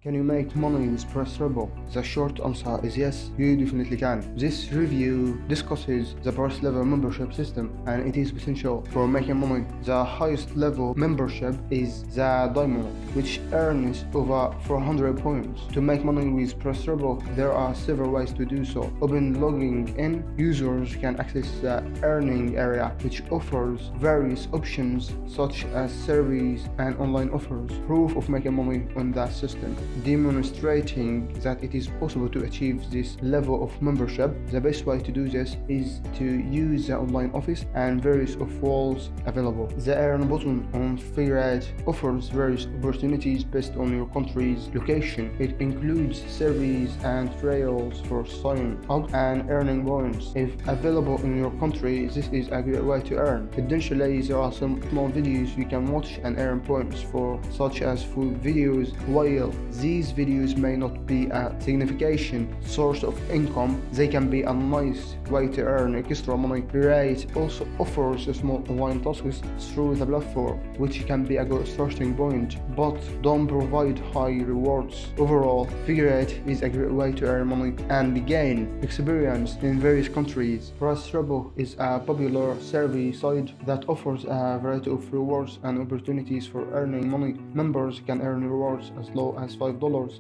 Can you make money with PrizeRebel? The short answer is yes, you definitely can. This review discusses the PrizeRebel membership system and it is essential for making money. The highest level membership is the Diamond, which earns over 400 points. To make money with PrizeRebel, there are several ways to do so. Upon logging in, users can access the earning area, which offers various options such as surveys and online offers. Proof of making money on that system, demonstrating that it is possible to achieve this level of membership. The best way to do this is to use the online office and various roles available. The earn button on PrizeRebel offers various opportunities based on your country's location. It includes surveys and trials for signing up and earning points. If available in your country, this is a great way to earn. Additionally, there are some small videos you can watch and earn points for, such as food videos. While these videos may not be a significant source of income, they can be a nice way to earn extra money. PrizeRebel also offers small online tasks through the platform, which can be a good starting point, but don't provide high rewards. Overall, PrizeRebel is a great way to earn money and gain experience in various countries. PrizeRebel is a popular survey site that offers a variety of rewards and opportunities for earning money. Members can earn rewards as low as $5,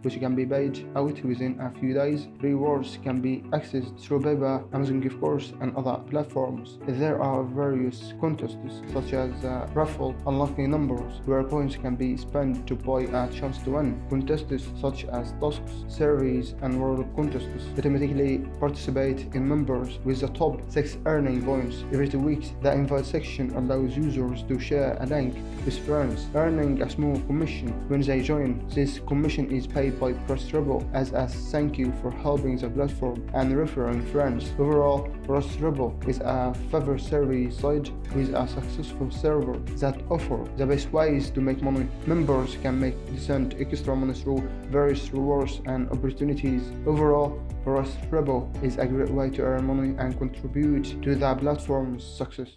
which can be paid out within a few days. Rewards can be accessed through PayPal, Amazon gift cards, and other platforms. There are various contests such as raffle unlocking numbers, where points can be spent to buy a chance to win. Contests such as tasks, surveys, and world contests automatically participate in members with the top 6 earning points. Every 2 weeks, the invite section allows users to share a link with friends, earning a small commission when they join. This commission is paid by PrizeRebel as a thank you for helping the platform and referring friends. Overall, PrizeRebel is a favorite survey site with a successful server that offers the best ways to make money. Members can make decent extra money through various rewards and opportunities. Overall, PrizeRebel is a great way to earn money and contribute to the platform's success.